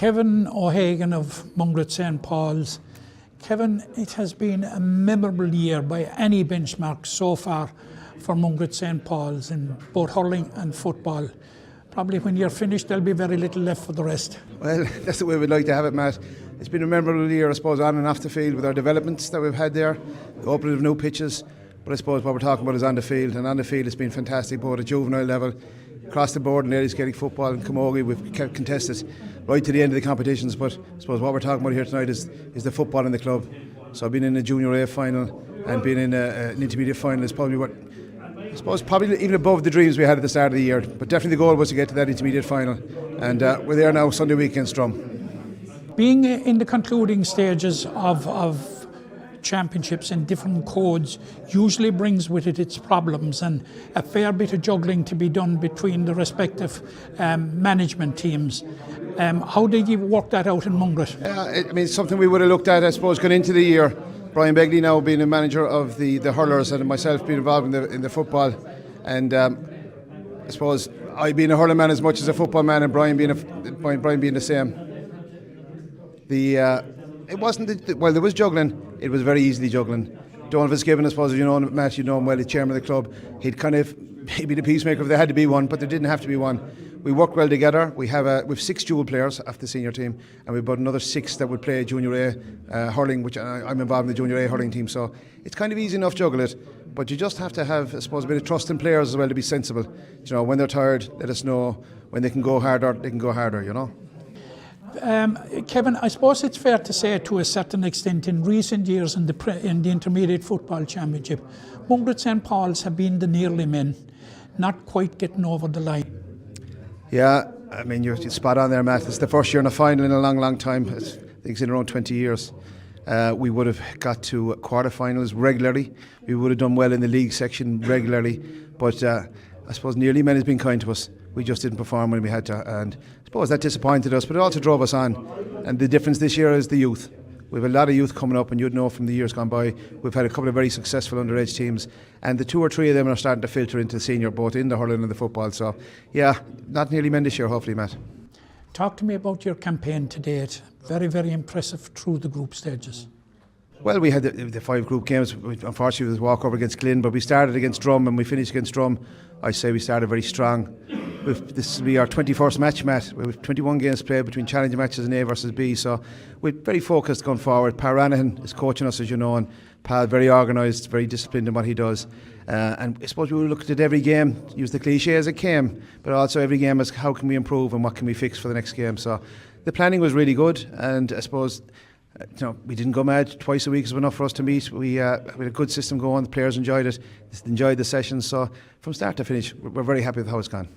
Kevin O'Hagan of Mungret St Paul's. Kevin, it has been a memorable year by any benchmark so far for Mungret St Paul's in both hurling and football. Probably when you're finished, there'll be very little left for the rest. Well, that's the way we'd like to have it, Matt. It's been a memorable year, I suppose, on and off the field with our developments that we've had there, the opening of new pitches. But I suppose what we're talking about is on the field, and on the field it's been fantastic, both at juvenile level, across the board in ladies Gaelic football and camogie. We've contested right to the end of the competitions, but I suppose what we're talking about here tonight is the football in the club. So being in a junior A final and being in an intermediate final is probably what, I suppose, probably even above the dreams we had at the start of the year. But definitely the goal was to get to that intermediate final, and we're there now Sunday week against Drum. Being in the concluding stages of championships in different codes usually brings with it its problems and a fair bit of juggling to be done between the respective management teams. How did you work that out in Mungret? I mean, it's something we would have looked at, I suppose, going into the year. Brian Begley now being a manager of the hurlers, and myself being involved in the football, and I suppose I being a hurling man as much as a football man, and Brian being the same. It wasn't well. There was juggling. It was very easily juggling. Donald Fitzgibbon, I suppose, you know Matt, you know him well, the chairman of the club. He'd be the peacemaker if there had to be one, but there didn't have to be one. We work well together. We've 6 dual players off the senior team, and we've got another 6 that would play junior A hurling, which I'm involved in the junior A hurling team. So it's kind of easy enough to juggle it, but you just have to have, I suppose, a bit of trust in players as well to be sensible. You know, when they're tired, let us know. When they can go harder, they can go harder. You know. Kevin, I suppose it's fair to say to a certain extent in recent years in the Intermediate Football Championship, Mungret St Paul's have been the nearly men, not quite getting over the line. Yeah, I mean, you're spot on there, Matt. It's the first year in a final in a long, long time. I think it's in around 20 years. We would have got to quarterfinals regularly. We would have done well in the league section regularly. But I suppose nearly men has been kind to us. We just didn't perform when we had to, and I suppose that disappointed us, but it also drove us on. And the difference this year is the youth. We have a lot of youth coming up, and you'd know from the years gone by, we've had a couple of very successful underage teams, and the 2 or 3 of them are starting to filter into the senior, both in the hurling and the football. So yeah, not nearly men this year, hopefully, Matt. Talk to me about your campaign to date. Very, very impressive through the group stages. Well, we had the 5 group games. Unfortunately, it was a walkover against Glynn, but we started against Drum and we finished against Drum. I say we started very strong. This will be our 21st match, Matt. We have 21 games played between challenge matches and A versus B, so we're very focused going forward. Pa Ranahan is coaching us, as you know, and Pa very organised, very disciplined in what he does. And I suppose we looked at every game, use the cliche as it came, but also every game as how can we improve and what can we fix for the next game. So the planning was really good, and I suppose we didn't go mad. Twice a week is enough for us to meet. We had a good system going. The players enjoyed it, enjoyed the sessions. So from start to finish, we're very happy with how it's gone.